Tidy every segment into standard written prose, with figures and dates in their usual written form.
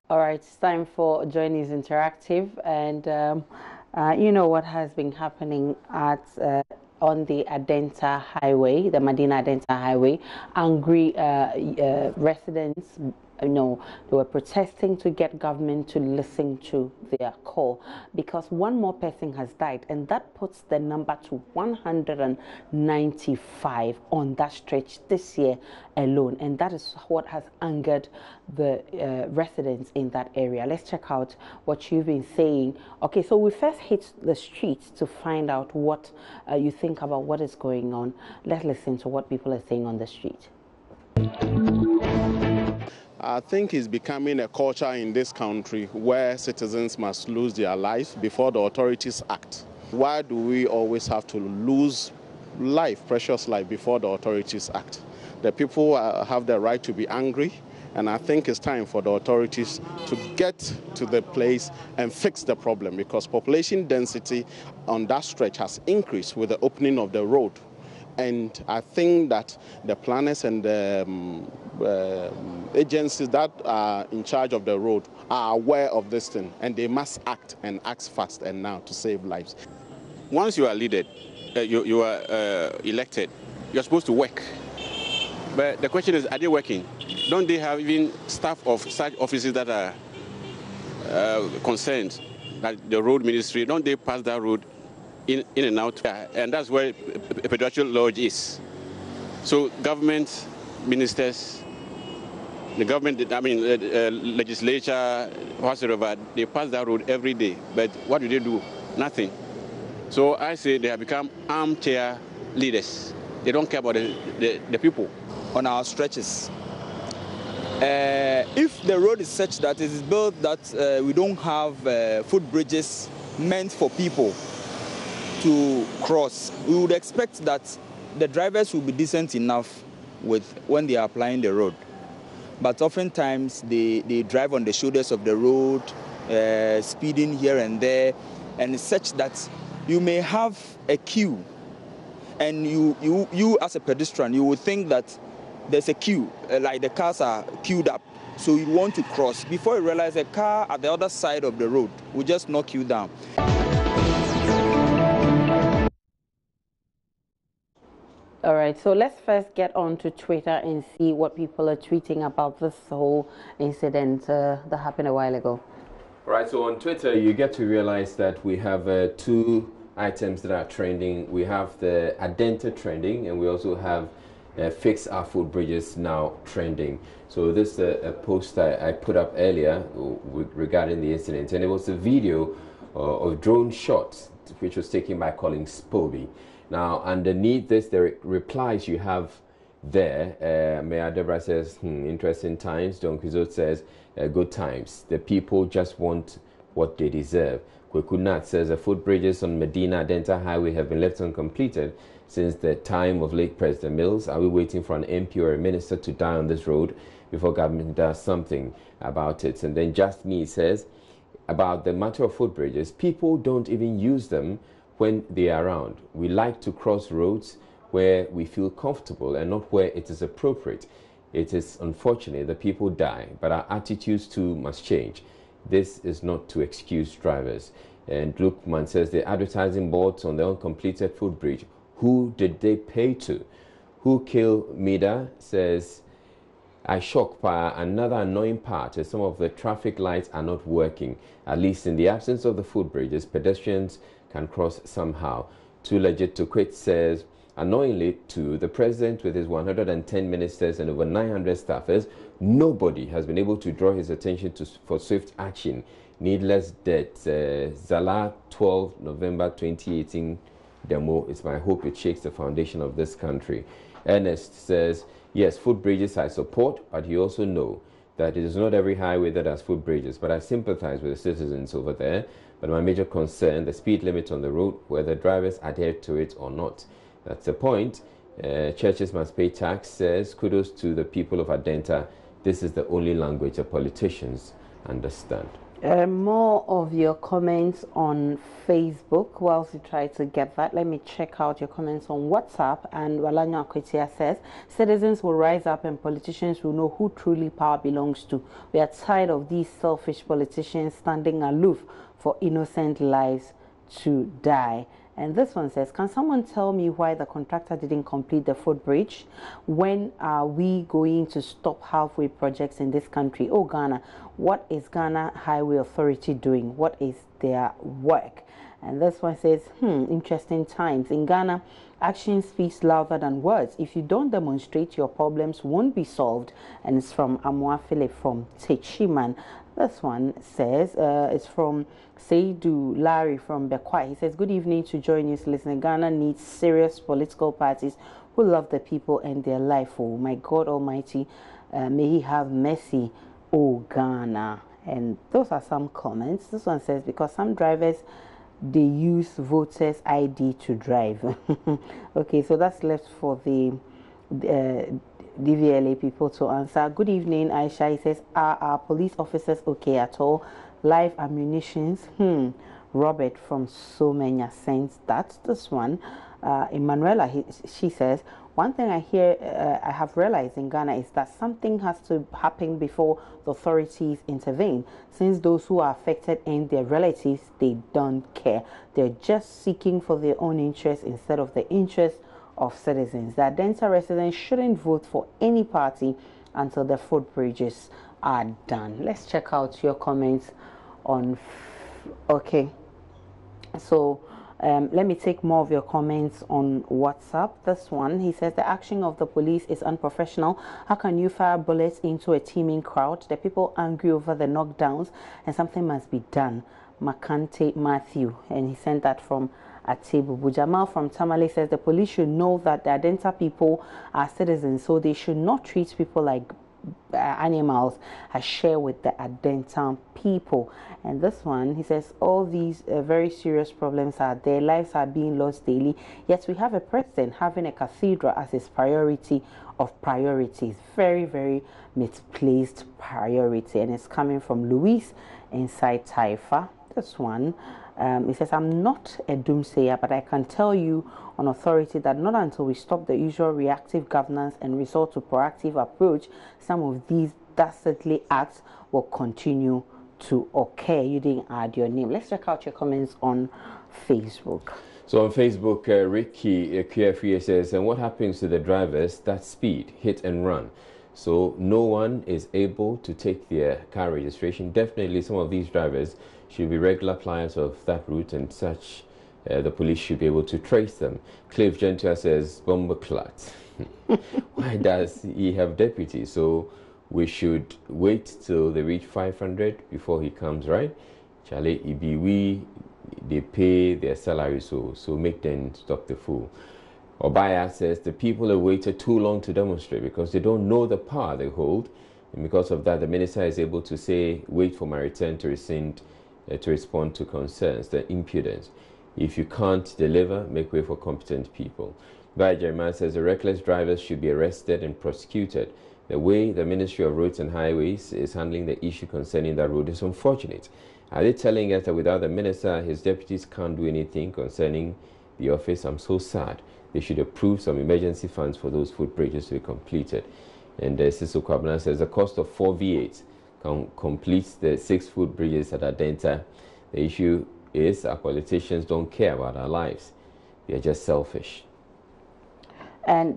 All right, it's time for Joineys Interactive, and you know what has been happening at on the Adenta Highway, the Medina Adenta Highway. Angry residents, they were protesting to get government to listen to their call because one more person has died, and that puts the number to 195 on that stretch this year alone, and that is what has angered the residents in that area. Let's check out what you've been saying. Okay, so we first hit the streets to find out what you think about what is going on. Let's listen to what people are saying on the street. I think it's becoming a culture in this country where citizens must lose their life before the authorities act. Why do we always have to lose life, precious life, before the authorities act? The people have the right to be angry, and I think it's time for the authorities to get to the place and fix the problem, because population density on that stretch has increased with the opening of the road. And I think that the planners and the agencies that are in charge of the road are aware of this thing, and they must act and act fast and now to save lives. Once you are you are elected, you're supposed to work. But the question is, are they working? Don't they have even staff of such offices that are concerned, like the road ministry? Don't they pass that road in and out? And that's where a pedestrian lodge is. So government, ministers, the government, legislature, whatsoever, they pass that road every day. But what do they do? Nothing. So I say they have become armchair leaders. They don't care about the people. On our stretches, if the road is such that it is built that we don't have footbridges meant for people to cross, we would expect that the drivers will be decent enough when they are applying the road. But oftentimes they drive on the shoulders of the road, speeding here and there, and it's such that you may have a queue, and you as a pedestrian, you would think that there's a queue, like the cars are queued up, so you want to cross. Before you realize, a car at the other side of the road will just knock you down. All right, so let's first get on to Twitter and see what people are tweeting about this whole incident that happened a while ago. Right, so on Twitter, you get to realize that we have two items that are trending. We have the Adenta trending, and we also have Fix Our Footbridges now trending. So this is a post I put up earlier regarding the incident, and it was a video of drone shots which was taken by Collins Spoby. Now underneath this, the replies you have there, Mayor Deborah says, interesting times. Don Quixote says, good times. The people just want what they deserve. Kwekunat says, the footbridges on Medina Adenta Highway have been left uncompleted since the time of late President Mills. Are we waiting for an MP or a minister to die on this road before government does something about it? And then Just Me says, about the matter of footbridges, people don't even use them when they are around. We like to cross roads where we feel comfortable and not where it is appropriate. It is unfortunate that people die, but our attitudes too must change. This is not to excuse drivers. And Lukman says, the advertising boards on the uncompleted footbridge, who did they pay to? Who killed Mida? Says, I shock by another annoying part is some of the traffic lights are not working. At least in the absence of the footbridges, pedestrians can cross somehow. Too legit to quit says, annoyingly too, the president with his 110 ministers and over 900 staffers, nobody has been able to draw his attention for swift action. Needless death. Zala 12 November 2018 demo. It's my hope it shakes the foundation of this country. Ernest says, yes, footbridges I support, but you also know that it is not every highway that has footbridges, but I sympathize with the citizens over there. But my major concern, the speed limit on the road, whether drivers adhere to it or not. That's the point. Churches must pay tax, says, kudos to the people of Adenta. This is the only language the politicians understand. More of your comments on Facebook. Whilst you try to get that, let me check out your comments on WhatsApp. And Walanya Akwetia says, citizens will rise up and politicians will know who truly power belongs to. We are tired of these selfish politicians standing aloof for innocent lives to die. And this one says, can someone tell me why the contractor didn't complete the footbridge? When are we going to stop halfway projects in this country? Oh, Ghana, what is Ghana Highway Authority doing? What is their work? And this one says, interesting times. In Ghana, action speaks louder than words. If you don't demonstrate, your problems won't be solved. And it's from Amwa Philip from Techiman. This one says, it's from Seidu Larry from Bekwai. He says, good evening to Joy News listener. Ghana needs serious political parties who love the people and their life. Oh, my God Almighty, may He have mercy, oh Ghana. And those are some comments. This one says, because some drivers, they use voters' ID to drive. Okay, so that's left for the DVLA people to answer. Good evening, Aisha. He says, are our police officers okay at all? Live ammunitions? Robert from Somenya sends that. This one, Emanuela, she says, one thing I have realized in Ghana is that something has to happen before the authorities intervene. Since those who are affected and their relatives, they don't care. They're just seeking for their own interests instead of the interests of citizens. The Adenta residents shouldn't vote for any party until the footbridges are done. Let's check out your comments on okay, so let me take more of your comments on WhatsApp. This one, he says, the action of the police is unprofessional. How can you fire bullets into a teeming crowd? The people angry over the knockdowns, and something must be done. Makante Matthew, and he sent that from Atebu. Jamal from Tamale says the police should know that the Adenta people are citizens, so they should not treat people like animals as share with the Adenta people. And this one, he says, all these very serious problems are there. Lives are being lost daily. Yet we have a president having a cathedral as his priority of priorities. Very, very misplaced priority. And it's coming from Luis inside Taifa. This one, he says, I'm not a doomsayer, but I can tell you on authority that not until we stop the usual reactive governance and resort to proactive approach, some of these dastardly acts will continue to occur. You didn't add your name. Let's check out your comments on Facebook. So on Facebook, Ricky QFE says, and what happens to the drivers that speed, hit and run? So no one is able to take their car registration. Definitely some of these drivers should be regular clients of that route, and such the police should be able to trace them. Cliff Gentle says, Bomberclat. Why does he have deputies? So we should wait till they reach 500 before he comes, right? Charlie, Ibiwi, they pay their salary, so make them stop the fool. Obaya says the people have waited too long to demonstrate because they don't know the power they hold, and because of that, the minister is able to say, wait for my return to rescind, to respond to concerns. The impudence. If you can't deliver, make way for competent people. Guy Jeremiah says the reckless drivers should be arrested and prosecuted. The way the Ministry of Roads and Highways is handling the issue concerning that road is unfortunate. Are they telling us that without the minister, his deputies can't do anything concerning the office? I'm so sad. They should approve some emergency funds for those footbridges to be completed. And Siso Kwabena says the cost of 4 V8 can complete the 6 footbridges at Adenta. The issue is our politicians don't care about our lives. They're just selfish. And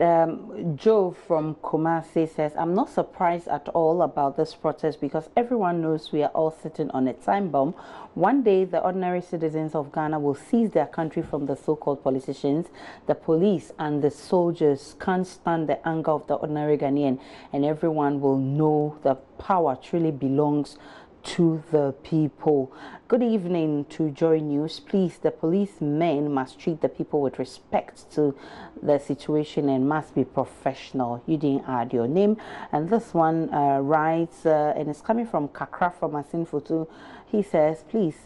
Joe from Kumasi says, I'm not surprised at all about this protest because everyone knows we are all sitting on a time bomb. One day, the ordinary citizens of Ghana will seize their country from the so-called politicians. The police and the soldiers can't stand the anger of the ordinary Ghanaian, and everyone will know the power truly belongs to the people. Good evening to Joy News. Please, the policemen must treat the people with respect to the situation and must be professional. You didn't add your name. And this one writes, and it's coming from Kakra from Asin Futu. He says, please,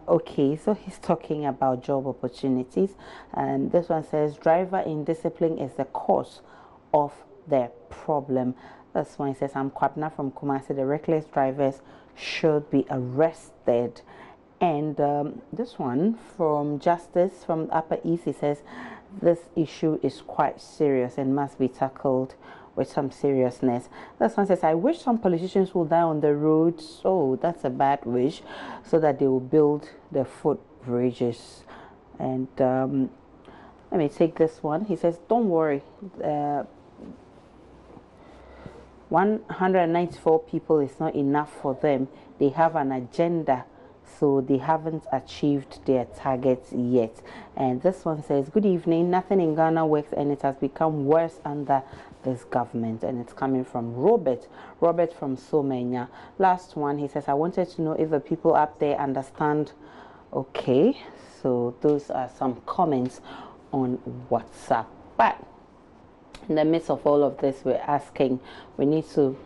okay, so he's talking about job opportunities. And this one says, driver indiscipline is the cause of the problem. That's why it says, I'm Kwabena from Kumasi. The reckless drivers should be arrested. And this one from Justice from Upper East, he says this issue is quite serious and must be tackled with some seriousness. This one says, I wish some politicians will die on the roads. Oh, that's a bad wish. So that they will build the footbridges. And let me take this one. He says, don't worry. 194 people is not enough for them. They have an agenda, so they haven't achieved their targets yet. And this one says, good evening. Nothing in Ghana works and it has become worse under this government. And it's coming from Robert from Somenya. Last one, he says, I wanted to know if the people up there understand. Okay, so those are some comments on WhatsApp. But in the midst of all of this, we're asking, we need to,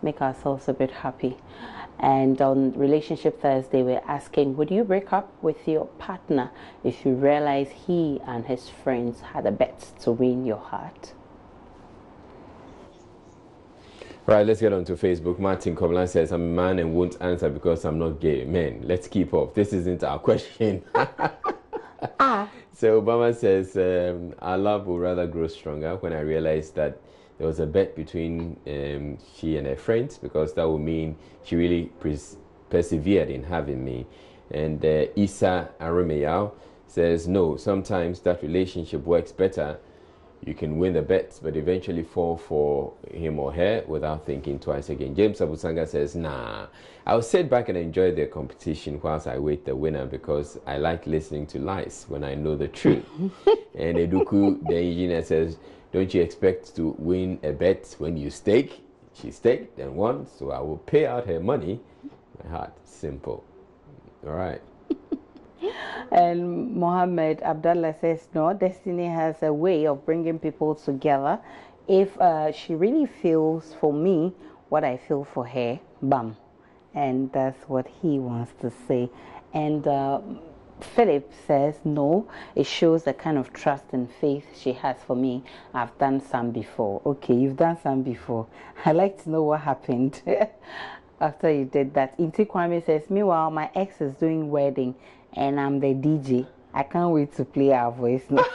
make ourselves a bit happy. And on Relationship Thursday, we're asking, would you break up with your partner if you realize he and his friends had a bet to win your heart? Right, let's get on to Facebook. Martin Koblan says, I'm a man and won't answer because I'm not gay. Men, let's keep up. This isn't our question. So Obama says, our love will rather grow stronger when I realized that there was a bet between she and her friends, because that would mean she really persevered in having me. And Isa Arumeyao says, no, sometimes that relationship works better. You can win the bet, but eventually fall for him or her without thinking twice again. James Abusanga says, nah, I'll sit back and enjoy the competition whilst I wait the winner, because I like listening to lies when I know the truth. And Eduku, the engineer, says, don't you expect to win a bet when you stake? She staked and won, so I will pay out her money. My heart, simple. All right. And Mohammed Abdullah says, no, destiny has a way of bringing people together. If she really feels for me what I feel for her, bam. And that's what he wants to say. And Philip says, no, it shows the kind of trust and faith she has for me. I've done some before. Okay, you've done some before. I'd like to know what happened after you did that. Inti Kwame says, meanwhile, my ex is doing wedding and I'm the DJ. I can't wait to play our voice now.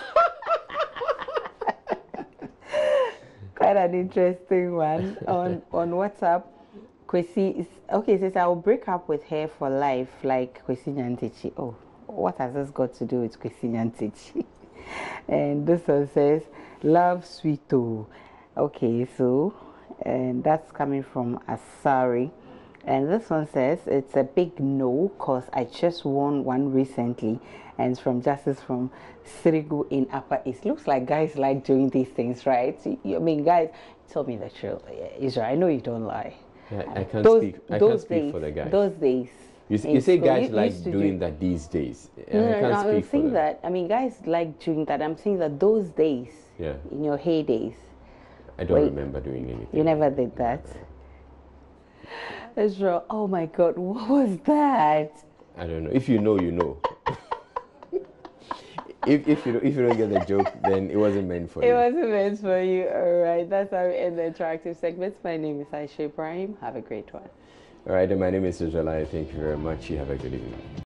Quite an interesting one. On WhatsApp, Kwesi says, I will break up with her for life like Kwesi Nyantichi. Oh, what has this got to do with Kwesi Nyantichi? And this one says, love sweeto. Okay, so, and that's coming from Asari. And this one says, it's a big no, because I just won one recently. And it's from Justice from Sirigu in Upper East. Looks like guys like doing these things, right? I mean, guys, tell me the truth. Israel, I know you don't lie. Yeah, I can't speak for the guys. Those days. You say guys like doing that these days. I'm saying that. I mean, guys like doing that. I'm saying that those days, in your heydays. I don't remember doing anything. You never did that? Israel, oh my God, what was that? I don't know. If you know, you know. if you don't get the joke, then it wasn't meant for you. It wasn't meant for you. All right, that's how we end the interactive segments. My name is Aisha Ibrahim. Have a great one. All right, and my name is Israel. Thank you very much. You have a good evening.